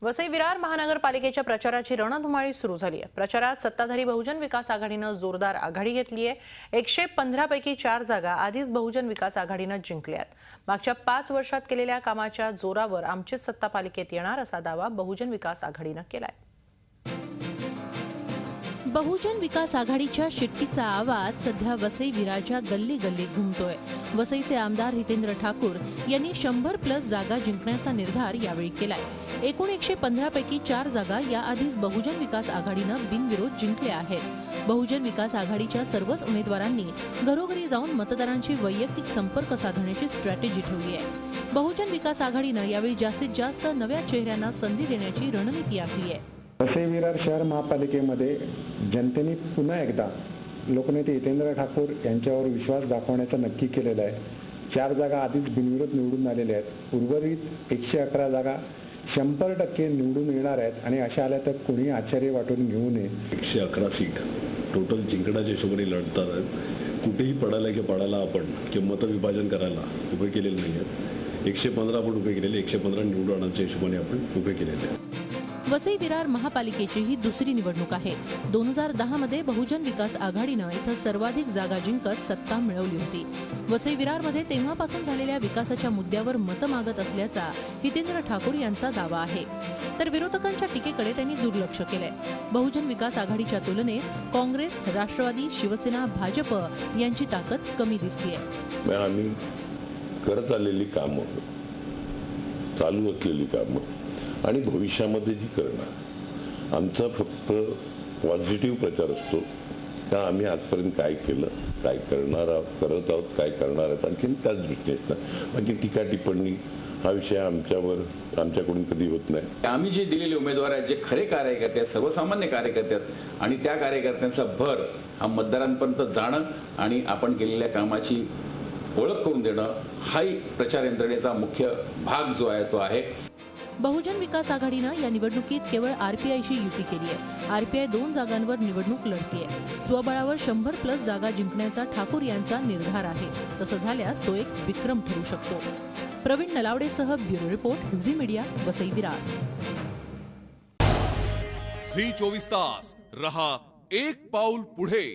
वसई विरार महानगरपालिकेच्या प्रचाराची रणधुमाळी सुरू झाली आहे। प्रचारात सत्ताधारी बहुजन विकास आघाडीने जोरदार आघाडी घेतली आहे। 115 पैकी 4 जागा आधीच बहुजन विकास आघाडीने जिंकल्यात। मागच्या 5 वर्षात केलेल्या कामाच्या जोरावर आमचीच सत्ता पालिकेत येणार असा दावा बहुजन विकास आघाडीने केलाय। बहुजन विकास आघाडीच्या शिट्टीचा आवाज सध्या वसई विरारच्या गल्ली गल्लीत घुमतोय। वसईचे आमदार हितेंद्र ठाकूर यांनी 100+ जागा जिंकण्याचा निर्धार यावेळी केलाय। एकूण 115 पैकी 4 जागा याआधीच बहुजन विकास आघाडीनं बिनविरोध जिंकल्या आहेत। बहुजन विकास आघाडीच्या सर्वच उमेदवारांनी घरोघरी जाऊन मतदारांची वैयक्तिक संपर्क साधण्याची स्ट्रॅटेजी ठेवली आहे। बहुजन विकास आघाडीनं यावेळी जास्तीत जास्त नव्या चेहऱ्यांना संधी देण्याची रणनीती आखली आहे। वसई विरार शहर महापालिकेमध्ये जनतेने पुन्हा एकदा लोकनेते हितेंद्र ठाकूर यांच्यावर विश्वास दाखवण्याचं नक्की केलेलं आहे। 4 जागा आधीच बिनविरोध निवडून आलेल्या आहेत। उर्वरित 111 जागा 100% निवडून येणार आहेत आणि अशा आल्या तर कोणी आश्चर्य वाटून घेऊ नये। 111 सीट टोटल जिंकण्याच्या हिशोबाने लढतात आहेत। कुठेही पडायला आपण मत विभाजन करायला उभे केलेले नाही आहेत। 115 आपण उभे केलेले, 115 निवडून आणण्याच्या हिशोबाने आपण उभे केलेले आहेत। वसई विरार महापालिकेची ही दुसरी निवडणूक आहे। 2010 मध्ये बहुजन विकास आघाडीनं इथं सर्वाधिक जागा जिंकत सत्ता मिळवली होती। वसई विरारमध्ये तेव्हापासून झालेल्या विकासाच्या मुद्द्यावर मतं मागत असल्याचा हितेंद्र ठाकूर यांचा दावा आहे। तर विरोधकांच्या टीकेकडे त्यांनी दुर्लक्ष केलंय। बहुजन विकास आघाडीच्या तुलनेत काँग्रेस, राष्ट्रवादी, शिवसेना, भाजप यांची ताकद कमी दिसतेय। आम्ही करत आलेली कामं, चालू असलेली कामं आणि भविष्यामध्ये जी करणार, आमचा फक्त पॉझिटिव्ह प्रचार असतो का आम्ही आजपर्यंत काय केलं, काय करत आहोत, काय करणार आहोत, आणखी त्याच दृष्टीने बाकी टीका टिप्पणी हा विषय आमच्याकडून कधी होत नाही। आम्ही जे दिलेले उमेदवार आहेत, जे खरे कार्यकर्ते आहेत, सर्वसामान्य कार्यकर्ते आहेत आणि त्या कार्यकर्त्यांचा भर हा मतदारांपर्यंत जाणं आणि आपण केलेल्या कामाची ओळख करून देणं हाही प्रचार यंत्रणेचा मुख्य भाग जो आहे तो आहे। बहुजन विकास आघाडीनं या निवडणुकीत केवळ आरपीआयशी युती केली आहे। आरपीआय 2 जागांवर निवडणूक लढतीये। स्वबळावर 100+ जागा जिंकण्याचा ठाकूर यांचा निर्धार आहे। तसं झाल्यास तो एक विक्रम ठरू शकतो। प्रवीण नलावडेसह bureau report, Zee media, Vasai Virar. Zee 24 तास रहा एक पाऊल पुढे।